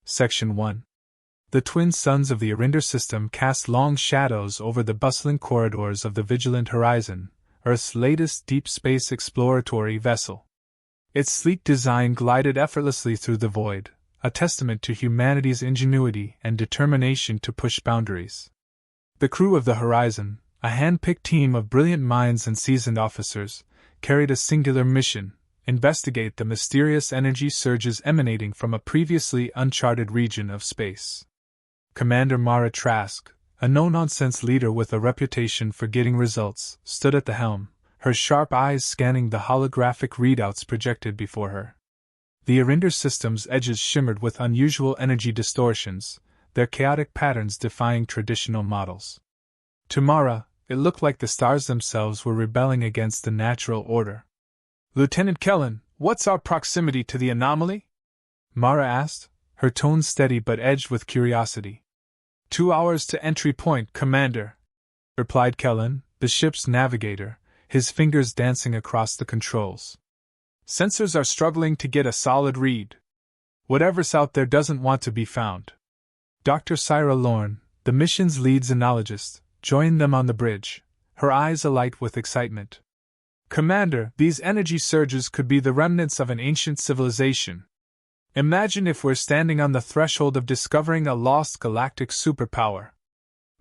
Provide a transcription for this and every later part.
Section 1. The twin suns of the Arinder system cast long shadows over the bustling corridors of the Vigilant Horizon, Earth's latest deep space exploratory vessel. Its sleek design glided effortlessly through the void, a testament to humanity's ingenuity and determination to push boundaries. The crew of the Horizon, a hand-picked team of brilliant minds and seasoned officers, carried a singular mission: investigate the mysterious energy surges emanating from a previously uncharted region of space. Commander Mara Trask, a no-nonsense leader with a reputation for getting results, stood at the helm, her sharp eyes scanning the holographic readouts projected before her. The Arinder system's edges shimmered with unusual energy distortions, their chaotic patterns defying traditional models. To Mara, it looked like the stars themselves were rebelling against the natural order. "Lieutenant Kellen, what's our proximity to the anomaly?" Mara asked, her tone steady but edged with curiosity. 2 hours to entry point, Commander," replied Kellen, the ship's navigator, his fingers dancing across the controls. "Sensors are struggling to get a solid read. Whatever's out there doesn't want to be found." Dr. Syra Lorne, the mission's lead xenologist, joined them on the bridge, her eyes alight with excitement. "Commander, these energy surges could be the remnants of an ancient civilization. Imagine if we're standing on the threshold of discovering a lost galactic superpower."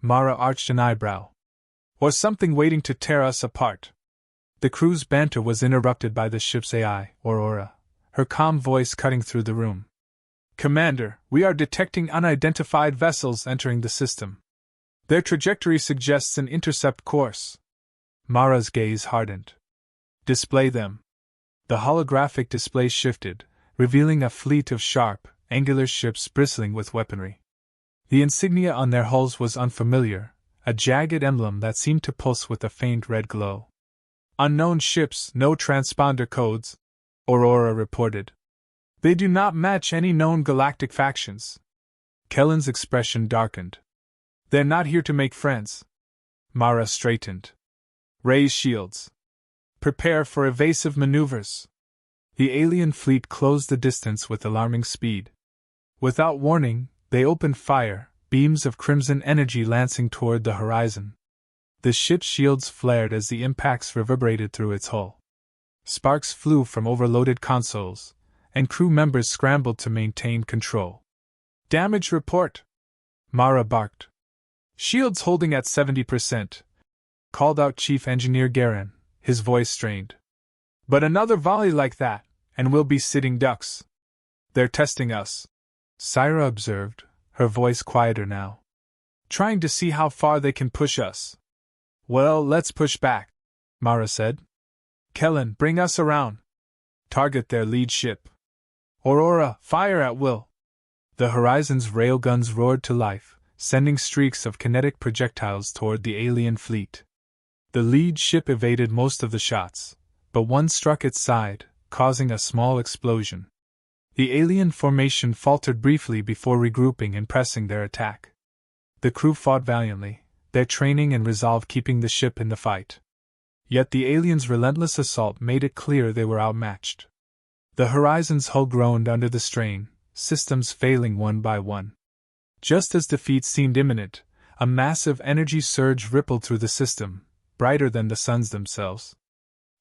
Mara arched an eyebrow. "Or something waiting to tear us apart." The crew's banter was interrupted by the ship's AI, Aurora, her calm voice cutting through the room. "Commander, we are detecting unidentified vessels entering the system. Their trajectory suggests an intercept course." Mara's gaze hardened. "Display them." The holographic display shifted, revealing a fleet of sharp, angular ships bristling with weaponry. The insignia on their hulls was unfamiliar, a jagged emblem that seemed to pulse with a faint red glow. "Unknown ships, no transponder codes," Aurora reported. "They do not match any known galactic factions." Kellen's expression darkened. "They're not here to make friends." Mara straightened. "Raise shields. Prepare for evasive maneuvers." The alien fleet closed the distance with alarming speed. Without warning, they opened fire, beams of crimson energy lancing toward the horizon. The ship's shields flared as the impacts reverberated through its hull. Sparks flew from overloaded consoles, and crew members scrambled to maintain control. "Damage report," Mara barked. "Shields holding at 70%, called out Chief Engineer Garin, his voice strained. "But another volley like that, and we'll be sitting ducks." "They're testing us," Syra observed, her voice quieter now. "Trying to see how far they can push us." "Well, let's push back," Mara said. "Kellen, bring us around. Target their lead ship. Aurora, fire at will." The Horizon's railguns roared to life, sending streaks of kinetic projectiles toward the alien fleet. The lead ship evaded most of the shots, but one struck its side, causing a small explosion. The alien formation faltered briefly before regrouping and pressing their attack. The crew fought valiantly, their training and resolve keeping the ship in the fight. Yet the aliens' relentless assault made it clear they were outmatched. The Horizon's hull groaned under the strain, systems failing one by one. Just as defeat seemed imminent, a massive energy surge rippled through the system, brighter than the suns themselves.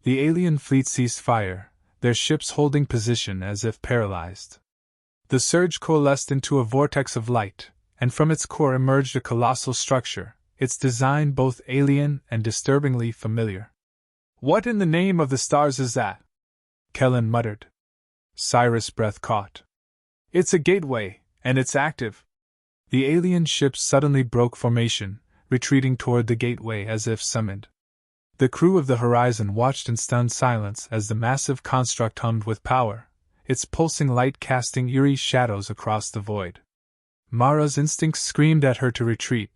The alien fleet ceased fire, their ships holding position as if paralyzed. The surge coalesced into a vortex of light, and from its core emerged a colossal structure, its design both alien and disturbingly familiar. "What in the name of the stars is that?" Kellen muttered. Cyrus' breath caught. "It's a gateway, and it's active." The alien ship suddenly broke formation, retreating toward the gateway as if summoned. The crew of the Horizon watched in stunned silence as the massive construct hummed with power, its pulsing light casting eerie shadows across the void. Mara's instincts screamed at her to retreat,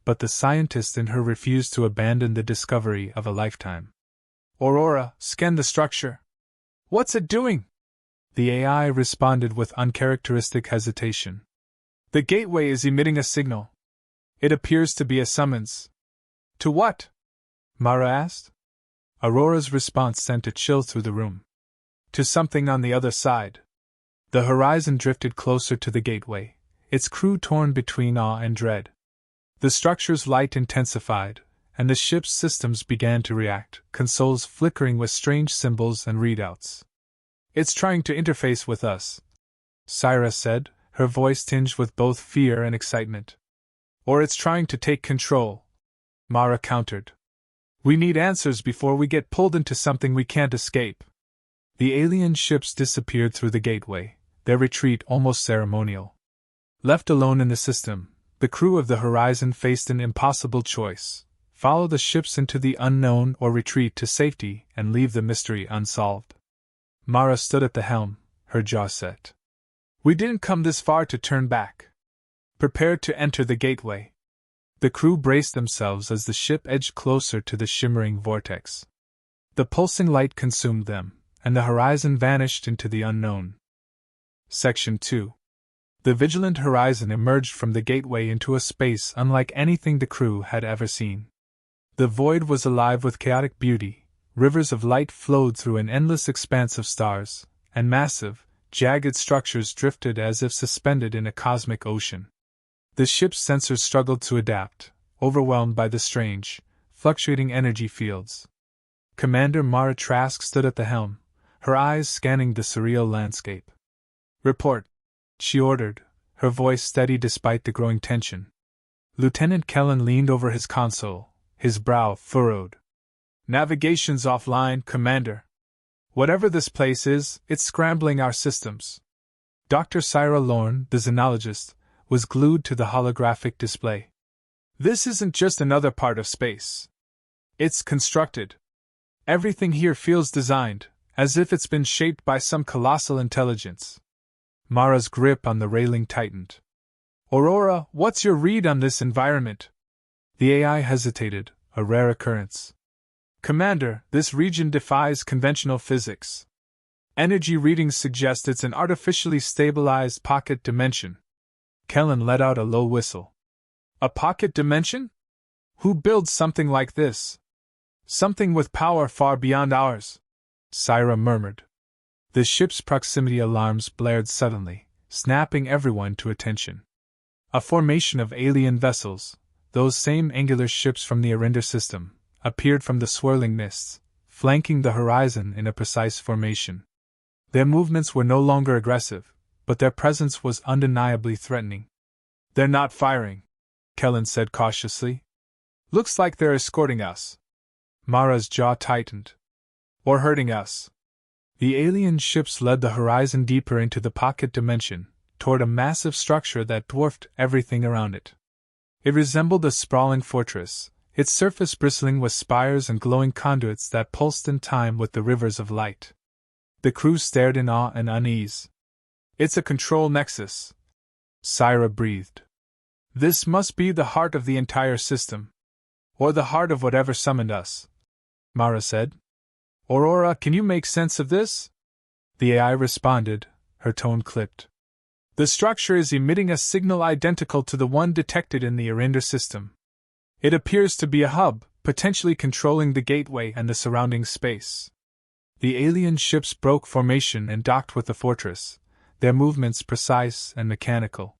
but the scientist in her refused to abandon the discovery of a lifetime. "Aurora, scan the structure." "What's it doing?" The AI responded with uncharacteristic hesitation. "The gateway is emitting a signal. It appears to be a summons." "To what?" Mara asked. Aurora's response sent a chill through the room. "To something on the other side." The horizon drifted closer to the gateway, its crew torn between awe and dread. The structure's light intensified, and the ship's systems began to react, consoles flickering with strange symbols and readouts. "It's trying to interface with us," Syra said, her voice tinged with both fear and excitement. "Or it's trying to take control," Mara countered. "We need answers before we get pulled into something we can't escape." The alien ships disappeared through the gateway, their retreat almost ceremonial. Left alone in the system, the crew of the Horizon faced an impossible choice: follow the ships into the unknown or retreat to safety and leave the mystery unsolved. Mara stood at the helm, her jaw set. "We didn't come this far to turn back." Prepared to enter the gateway. The crew braced themselves as the ship edged closer to the shimmering vortex. The pulsing light consumed them, and the horizon vanished into the unknown. Section 2. The vigilant horizon emerged from the gateway into a space unlike anything the crew had ever seen. The void was alive with chaotic beauty, rivers of light flowed through an endless expanse of stars, and massive, jagged structures drifted as if suspended in a cosmic ocean. The ship's sensors struggled to adapt, overwhelmed by the strange, fluctuating energy fields. Commander Mara Trask stood at the helm, her eyes scanning the surreal landscape. "Report," she ordered, her voice steady despite the growing tension. Lieutenant Kellen leaned over his console, his brow furrowed. "Navigation's offline, Commander. Whatever this place is, it's scrambling our systems." Dr. Syra Lorne, the xenologist, was glued to the holographic display. "This isn't just another part of space. It's constructed. Everything here feels designed, as if it's been shaped by some colossal intelligence." Mara's grip on the railing tightened. "Aurora, what's your read on this environment?" The AI hesitated, a rare occurrence. "Commander, this region defies conventional physics. Energy readings suggest it's an artificially stabilized pocket dimension." Kellen let out a low whistle. "A pocket dimension? Who builds something like this? Something with power far beyond ours," Syra murmured. The ship's proximity alarms blared suddenly, snapping everyone to attention. A formation of alien vessels, those same angular ships from the Arinder system, appeared from the swirling mists, flanking the horizon in a precise formation. Their movements were no longer aggressive, but their presence was undeniably threatening. "They're not firing," Kellen said cautiously. "Looks like they're escorting us." Mara's jaw tightened. "Or hurting us." The alien ships led the horizon deeper into the pocket dimension, toward a massive structure that dwarfed everything around it. It resembled a sprawling fortress, its surface bristling with spires and glowing conduits that pulsed in time with the rivers of light. The crew stared in awe and unease. "It's a control nexus," Syra breathed. "This must be the heart of the entire system. Or the heart of whatever summoned us," Mara said. "Aurora, can you make sense of this?" The AI responded, her tone clipped. "The structure is emitting a signal identical to the one detected in the Arinder system. It appears to be a hub, potentially controlling the gateway and the surrounding space." The alien ships broke formation and docked with the fortress, their movements precise and mechanical.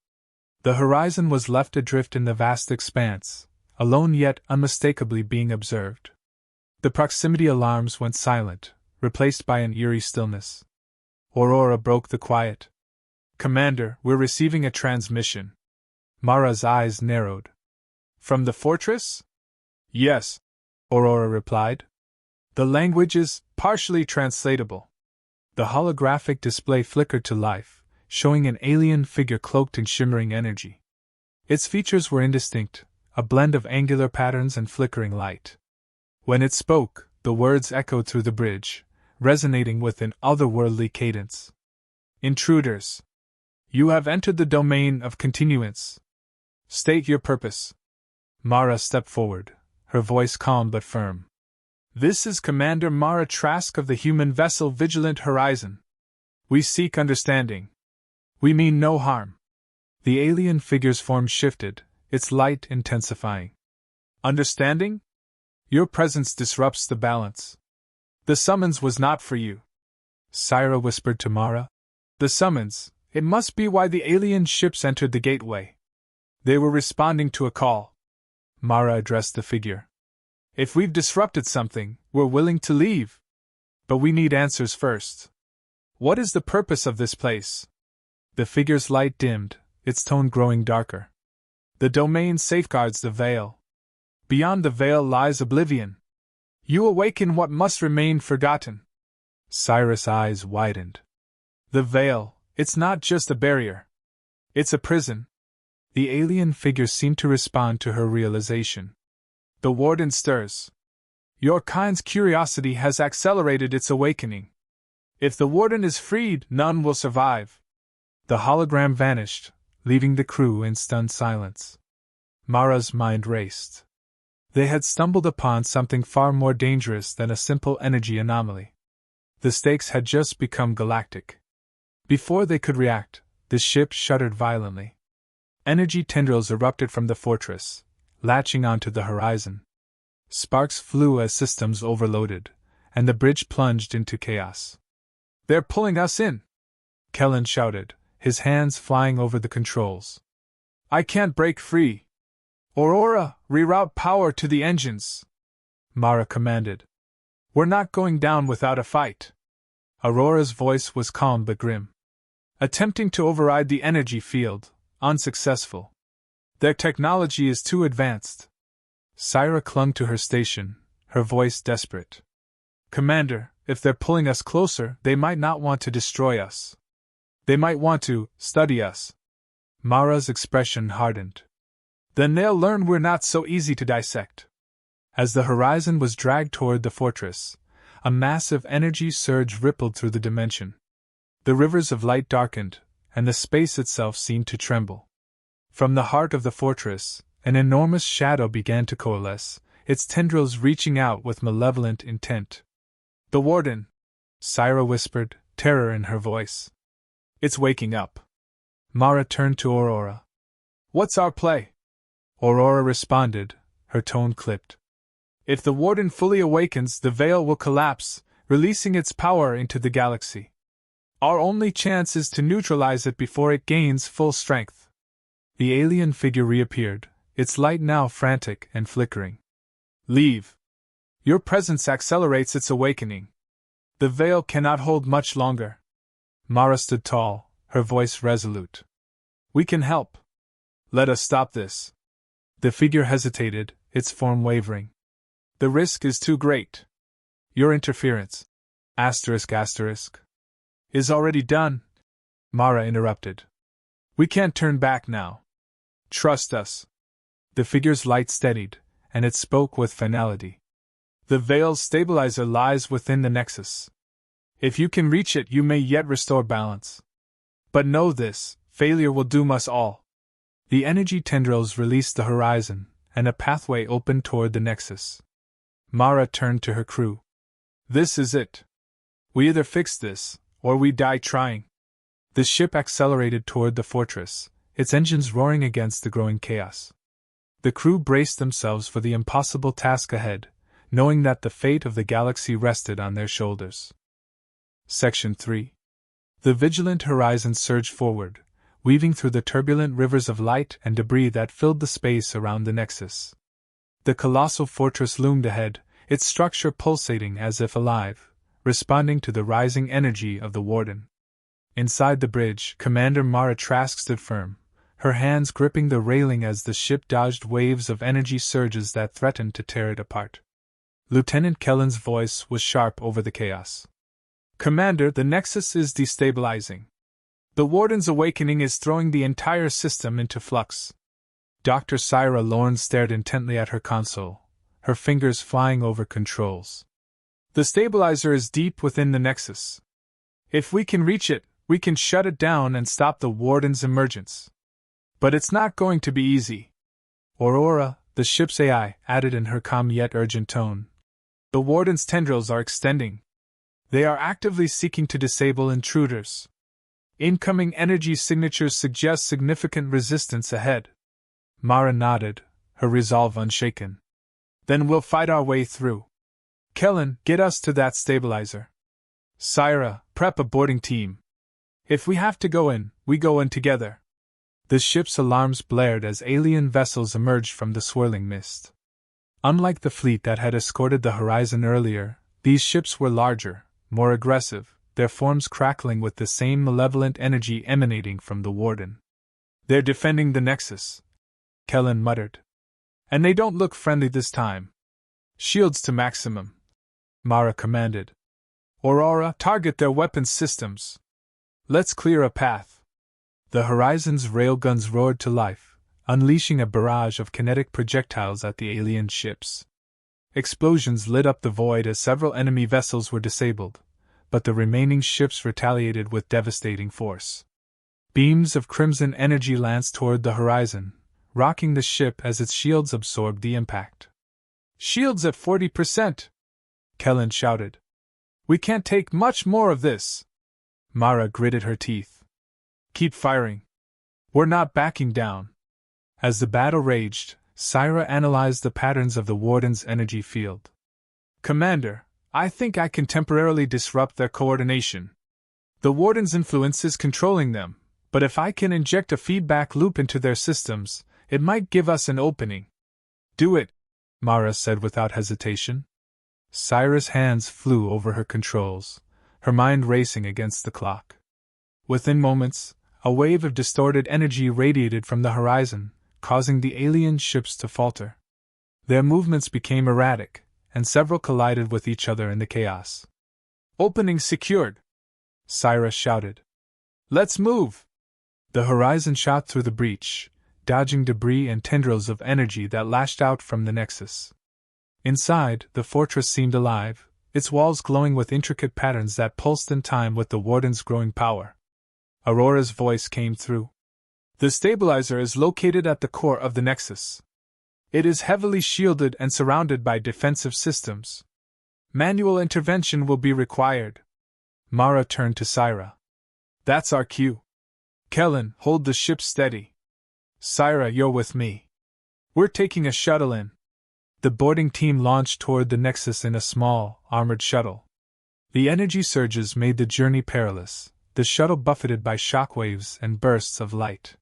The horizon was left adrift in the vast expanse, alone yet unmistakably being observed. The proximity alarms went silent, replaced by an eerie stillness. Aurora broke the quiet. "Commander, we're receiving a transmission." Mara's eyes narrowed. "From the fortress?" "Yes," Aurora replied. "The language is partially translatable." The holographic display flickered to life, showing an alien figure cloaked in shimmering energy. Its features were indistinct, a blend of angular patterns and flickering light. When it spoke, the words echoed through the bridge, resonating with an otherworldly cadence. "Intruders. You have entered the domain of continuance. State your purpose." Mara stepped forward, her voice calm but firm. "This is Commander Mara Trask of the human vessel Vigilant Horizon. We seek understanding. We mean no harm." The alien figure's form shifted, its light intensifying. "Understanding? Your presence disrupts the balance. The summons was not for you," Syra whispered to Mara. The summons. It must be why the alien ships entered the gateway. They were responding to a call. Mara addressed the figure. If we've disrupted something, we're willing to leave. But we need answers first. What is the purpose of this place? The figure's light dimmed, its tone growing darker. The domain safeguards the veil. Beyond the veil lies oblivion. You awaken what must remain forgotten. Cyrus' eyes widened. The veil, it's not just a barrier. It's a prison. The alien figure seemed to respond to her realization. The warden stirs. Your kind's curiosity has accelerated its awakening. If the warden is freed, none will survive. The hologram vanished, leaving the crew in stunned silence. Mara's mind raced. They had stumbled upon something far more dangerous than a simple energy anomaly. The stakes had just become galactic. Before they could react, the ship shuddered violently. Energy tendrils erupted from the fortress, latching onto the horizon. Sparks flew as systems overloaded, and the bridge plunged into chaos. They're pulling us in! Kellen shouted, his hands flying over the controls. I can't break free! Aurora, reroute power to the engines! Mara commanded. We're not going down without a fight. Aurora's voice was calm but grim. Attempting to override the energy field, unsuccessful. Their technology is too advanced. Syra clung to her station, her voice desperate. Commander, if they're pulling us closer, they might not want to destroy us. They might want to study us. Mara's expression hardened. Then they'll learn we're not so easy to dissect. As the horizon was dragged toward the fortress, a massive energy surge rippled through the dimension. The rivers of light darkened, and the space itself seemed to tremble. From the heart of the fortress, an enormous shadow began to coalesce, its tendrils reaching out with malevolent intent. The warden, Syra whispered, terror in her voice. It's waking up. Mara turned to Aurora. What's our play? Aurora responded, her tone clipped. If the warden fully awakens, the veil will collapse, releasing its power into the galaxy. Our only chance is to neutralize it before it gains full strength. The alien figure reappeared, its light now frantic and flickering. Leave. Your presence accelerates its awakening. The veil cannot hold much longer. Mara stood tall, her voice resolute. We can help. Let us stop this. The figure hesitated, its form wavering. The risk is too great. Your interference, is already done, Mara interrupted. We can't turn back now. Trust us. The figure's light steadied, and it spoke with finality. The veil's stabilizer lies within the nexus. If you can reach it, you may yet restore balance. But know this, failure will doom us all. The energy tendrils released the horizon, and a pathway opened toward the nexus. Mara turned to her crew. This is it. We either fix this, or we die trying. The ship accelerated toward the fortress, its engines roaring against the growing chaos. The crew braced themselves for the impossible task ahead, knowing that the fate of the galaxy rested on their shoulders. Section 3. The vigilant horizon surged forward, weaving through the turbulent rivers of light and debris that filled the space around the nexus. The colossal fortress loomed ahead, its structure pulsating as if alive, responding to the rising energy of the warden. Inside the bridge, Commander Mara Trask stood firm, her hands gripping the railing as the ship dodged waves of energy surges that threatened to tear it apart. Lieutenant Kellen's voice was sharp over the chaos. Commander, the Nexus is destabilizing. The Warden's awakening is throwing the entire system into flux. Dr. Syra Lorne stared intently at her console, her fingers flying over controls. The stabilizer is deep within the Nexus. If we can reach it, we can shut it down and stop the Warden's emergence. But it's not going to be easy. Aurora, the ship's AI, added in her calm yet urgent tone. The Warden's tendrils are extending. They are actively seeking to disable intruders. Incoming energy signatures suggest significant resistance ahead. Mara nodded, her resolve unshaken. Then we'll fight our way through. Kellen, get us to that stabilizer. Syra, prep a boarding team. If we have to go in, we go in together. The ship's alarms blared as alien vessels emerged from the swirling mist. Unlike the fleet that had escorted the Horizon earlier, these ships were larger, more aggressive, their forms crackling with the same malevolent energy emanating from the Warden. They're defending the Nexus, Kellen muttered. And they don't look friendly this time. Shields to maximum, Mara commanded. Aurora, target their weapons systems. Let's clear a path. The Horizon's railguns roared to life, unleashing a barrage of kinetic projectiles at the alien ships. Explosions lit up the void as several enemy vessels were disabled, but the remaining ships retaliated with devastating force. Beams of crimson energy lanced toward the Horizon, rocking the ship as its shields absorbed the impact. Shields at 40%! Kellen shouted. We can't take much more of this! Mara gritted her teeth. Keep firing. We're not backing down. As the battle raged, Syra analyzed the patterns of the Warden's energy field. Commander, I think I can temporarily disrupt their coordination. The Warden's influence is controlling them, but if I can inject a feedback loop into their systems, it might give us an opening. Do it, Mara said without hesitation. Syra's hands flew over her controls, her mind racing against the clock. Within moments, a wave of distorted energy radiated from the Horizon, causing the alien ships to falter. Their movements became erratic, and several collided with each other in the chaos. Opening secured! Syra shouted. Let's move! The Horizon shot through the breach, dodging debris and tendrils of energy that lashed out from the Nexus. Inside, the fortress seemed alive, its walls glowing with intricate patterns that pulsed in time with the Warden's growing power. Aurora's voice came through. The stabilizer is located at the core of the Nexus. It is heavily shielded and surrounded by defensive systems. Manual intervention will be required. Mara turned to Syra. That's our cue. Kellen, hold the ship steady. Syra, you're with me. We're taking a shuttle in. The boarding team launched toward the Nexus in a small, armored shuttle. The energy surges made the journey perilous, the shuttle buffeted by shockwaves and bursts of light.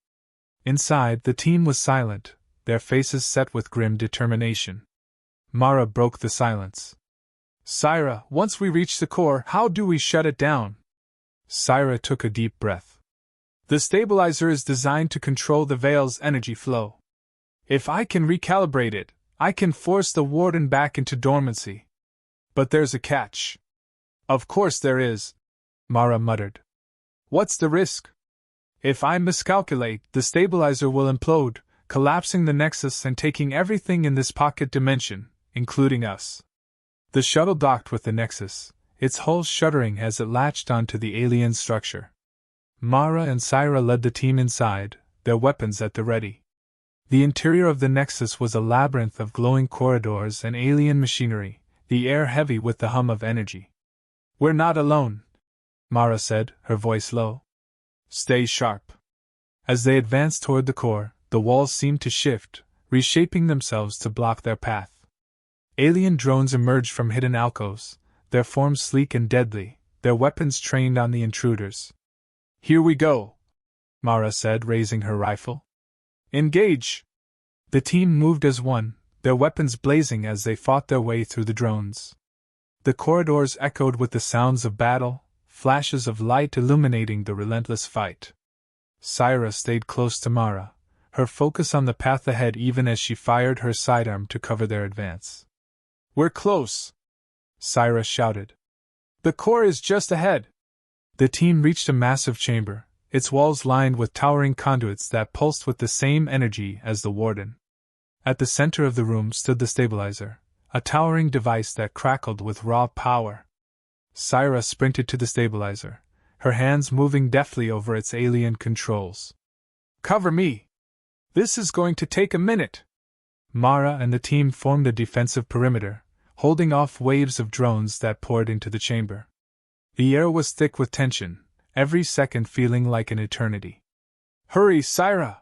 Inside, the team was silent, their faces set with grim determination. Mara broke the silence. Syra, once we reach the core, how do we shut it down? Syra took a deep breath. The stabilizer is designed to control the Veil's energy flow. If I can recalibrate it, I can force the Warden back into dormancy. But there's a catch. Of course there is, Mara muttered. What's the risk? If I miscalculate, the stabilizer will implode, collapsing the Nexus and taking everything in this pocket dimension, including us. The shuttle docked with the Nexus, its hull shuddering as it latched onto the alien structure. Mara and Syra led the team inside, their weapons at the ready. The interior of the Nexus was a labyrinth of glowing corridors and alien machinery, the air heavy with the hum of energy. We're not alone, Mara said, her voice low. Stay sharp. As they advanced toward the core, the walls seemed to shift, reshaping themselves to block their path. Alien drones emerged from hidden alcoves, their forms sleek and deadly, their weapons trained on the intruders. Here we go, Mara said, raising her rifle. Engage! The team moved as one, their weapons blazing as they fought their way through the drones. The corridors echoed with the sounds of battle, flashes of light illuminating the relentless fight. Syra stayed close to Mara, her focus on the path ahead even as she fired her sidearm to cover their advance. We're close! Syra shouted. The core is just ahead! The team reached a massive chamber, its walls lined with towering conduits that pulsed with the same energy as the Warden. At the center of the room stood the stabilizer, a towering device that crackled with raw power. Syra sprinted to the stabilizer, her hands moving deftly over its alien controls. Cover me! This is going to take a minute! Mara and the team formed a defensive perimeter, holding off waves of drones that poured into the chamber. The air was thick with tension, every second feeling like an eternity. Hurry, Syra!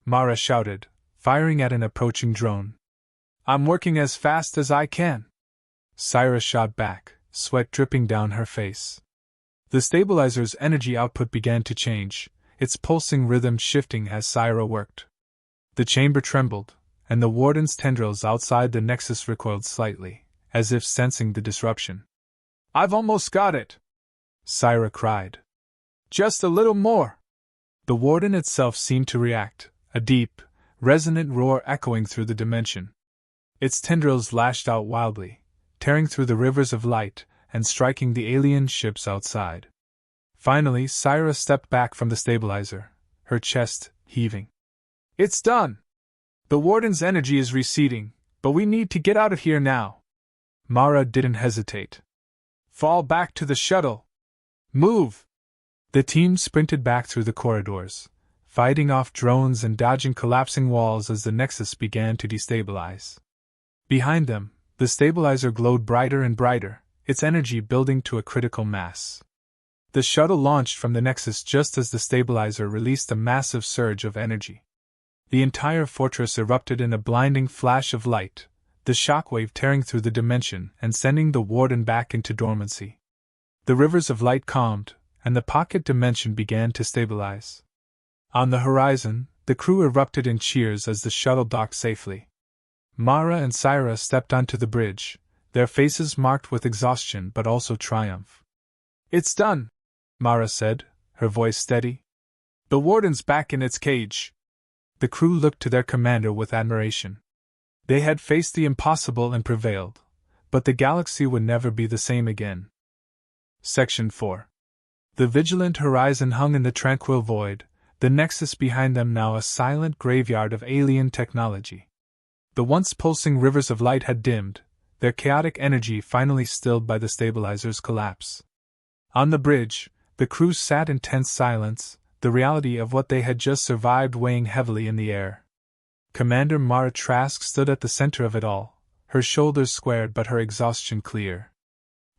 Mara shouted, firing at an approaching drone. I'm working as fast as I can. Syra shot back, sweat dripping down her face. The stabilizer's energy output began to change, its pulsing rhythm shifting as Syra worked. The chamber trembled, and the warden's tendrils outside the nexus recoiled slightly, as if sensing the disruption. "I've almost got it!" Syra cried. "Just a little more!" The warden itself seemed to react, a deep, resonant roar echoing through the dimension. Its tendrils lashed out wildly, tearing through the rivers of light and striking the alien ships outside. Finally, Syra stepped back from the stabilizer, her chest heaving. "It's done! The warden's energy is receding, but we need to get out of here now." Mara didn't hesitate. "Fall back to the shuttle! Move!" The team sprinted back through the corridors, fighting off drones and dodging collapsing walls as the nexus began to destabilize. Behind them, the stabilizer glowed brighter and brighter, its energy building to a critical mass. The shuttle launched from the nexus just as the stabilizer released a massive surge of energy. The entire fortress erupted in a blinding flash of light, the shockwave tearing through the dimension and sending the warden back into dormancy. The rivers of light calmed, and the pocket dimension began to stabilize. On the horizon, the crew erupted in cheers as the shuttle docked safely. Mara and Syra stepped onto the bridge, their faces marked with exhaustion but also triumph. "It's done," Mara said, her voice steady. "The warden's back in its cage." The crew looked to their commander with admiration. They had faced the impossible and prevailed, but the galaxy would never be the same again. Section 4. The vigilant horizon hung in the tranquil void, the nexus behind them now a silent graveyard of alien technology. The once pulsing rivers of light had dimmed, their chaotic energy finally stilled by the stabilizer's collapse. On the bridge, the crew sat in tense silence, the reality of what they had just survived weighing heavily in the air. Commander Mara Trask stood at the center of it all, her shoulders squared but her exhaustion clear.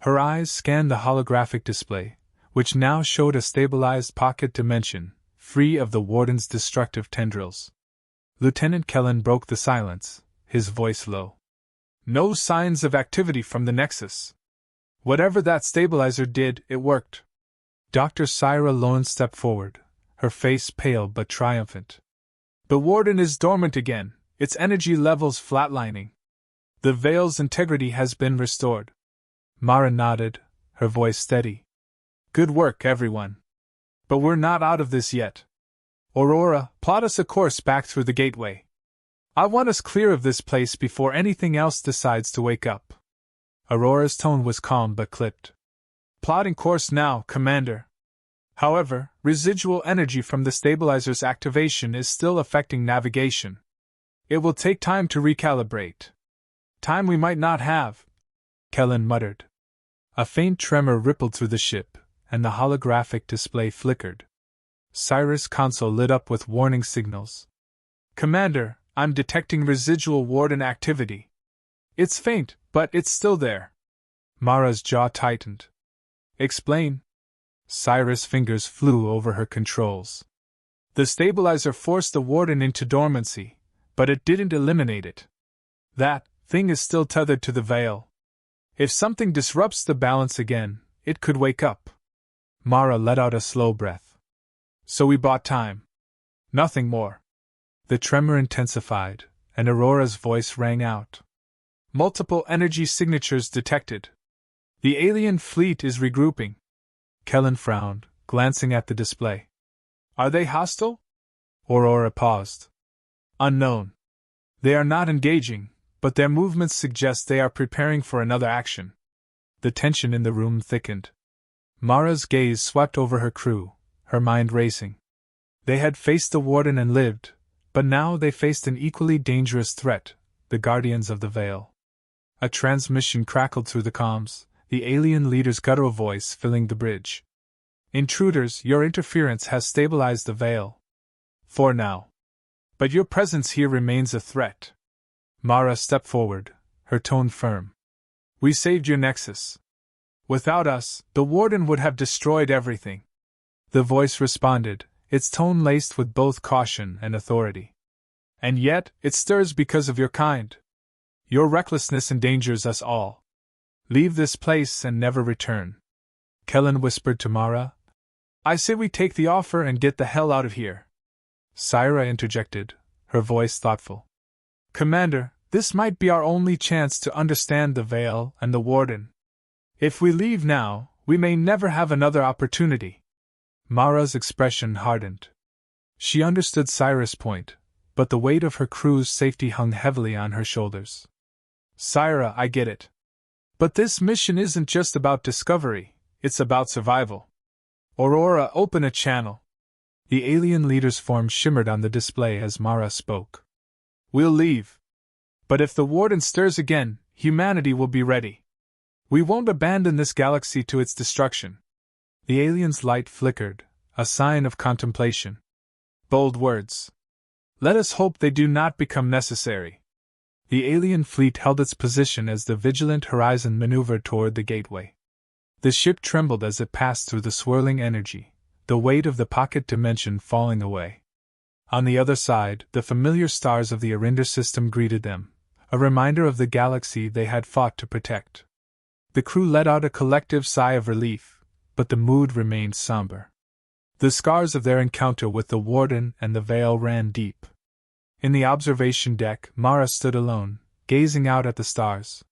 Her eyes scanned the holographic display, which now showed a stabilized pocket dimension, free of the warden's destructive tendrils. Lieutenant Kellen broke the silence, his voice low. "No signs of activity from the Nexus. Whatever that stabilizer did, it worked." Dr. Syra Lowen stepped forward, her face pale but triumphant. "The warden is dormant again, its energy levels flatlining. The Veil's integrity has been restored." Mara nodded, her voice steady. "Good work, everyone. But we're not out of this yet. Aurora, plot us a course back through the gateway. I want us clear of this place before anything else decides to wake up." Aurora's tone was calm but clipped. "Plotting course now, Commander. However, residual energy from the stabilizer's activation is still affecting navigation. It will take time to recalibrate. Time we might not have," Kellen muttered. A faint tremor rippled through the ship, and the holographic display flickered. Cyrus' console lit up with warning signals. "Commander, I'm detecting residual warden activity. It's faint, but it's still there." Mara's jaw tightened. "Explain." Cyrus' fingers flew over her controls. "The stabilizer forced the warden into dormancy, but it didn't eliminate it. That thing is still tethered to the Veil. If something disrupts the balance again, it could wake up." Mara let out a slow breath. "So we bought time. Nothing more." The tremor intensified, and Aurora's voice rang out. "Multiple energy signatures detected. The alien fleet is regrouping." Kellen frowned, glancing at the display. "Are they hostile?" Aurora paused. "Unknown. They are not engaging, but their movements suggest they are preparing for another action." The tension in the room thickened. Mara's gaze swept over her crew, her mind racing. They had faced the warden and lived, but now they faced an equally dangerous threat, the Guardians of the Veil. A transmission crackled through the comms, the alien leader's guttural voice filling the bridge. "Intruders, your interference has stabilized the Veil. For now. But your presence here remains a threat." Mara stepped forward, her tone firm. "We saved your Nexus. Without us, the warden would have destroyed everything." The voice responded, its tone laced with both caution and authority. "And yet, it stirs because of your kind. Your recklessness endangers us all. Leave this place and never return." Kellen whispered to Mara. I say we take the offer and get the hell out of here. Syra interjected, her voice thoughtful. Commander, this might be our only chance to understand the Veil and the Warden. If we leave now, we may never have another opportunity. Mara's expression hardened. She understood Syra's point, but the weight of her crew's safety hung heavily on her shoulders. Syra, I get it. But this mission isn't just about discovery, it's about survival. Aurora, open a channel. The alien leader's form shimmered on the display as Mara spoke. We'll leave. But if the Warden stirs again, humanity will be ready. We won't abandon this galaxy to its destruction. The alien's light flickered, a sign of contemplation. Bold words. Let us hope they do not become necessary. The alien fleet held its position as the Vigilant Horizon maneuvered toward the gateway. The ship trembled as it passed through the swirling energy, the weight of the pocket dimension falling away. On the other side, the familiar stars of the Arinder system greeted them, a reminder of the galaxy they had fought to protect. The crew let out a collective sigh of relief, but the mood remained somber. The scars of their encounter with the Warden and the Veil ran deep. In the observation deck, Mara stood alone, gazing out at the stars.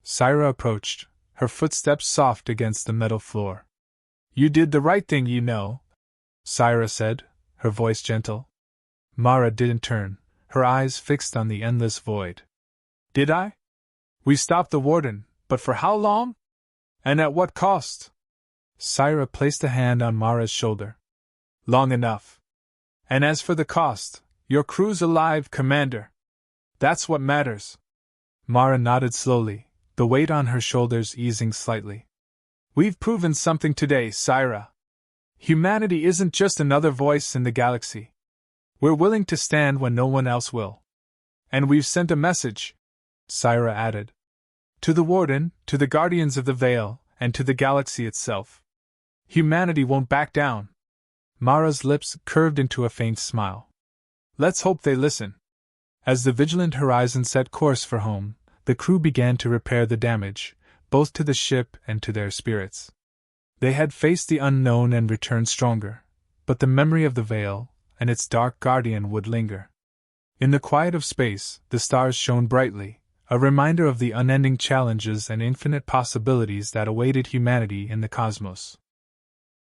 Syra approached, her footsteps soft against the metal floor. You did the right thing, you know, Syra said, her voice gentle. Mara didn't turn, her eyes fixed on the endless void. Did I? We stopped the Warden, but for how long? And at what cost? Syra placed a hand on Mara's shoulder. Long enough. And as for the cost, your crew's alive, Commander. That's what matters. Mara nodded slowly, the weight on her shoulders easing slightly. We've proven something today, Syra. Humanity isn't just another voice in the galaxy. We're willing to stand when no one else will. And we've sent a message, Syra added. To the Warden, to the Guardians of the Veil, and to the galaxy itself. Humanity won't back down. Mara's lips curved into a faint smile. Let's hope they listen. As the Vigilant Horizon set course for home, the crew began to repair the damage, both to the ship and to their spirits. They had faced the unknown and returned stronger, but the memory of the Veil and its dark guardian would linger. In the quiet of space, the stars shone brightly, a reminder of the unending challenges and infinite possibilities that awaited humanity in the cosmos.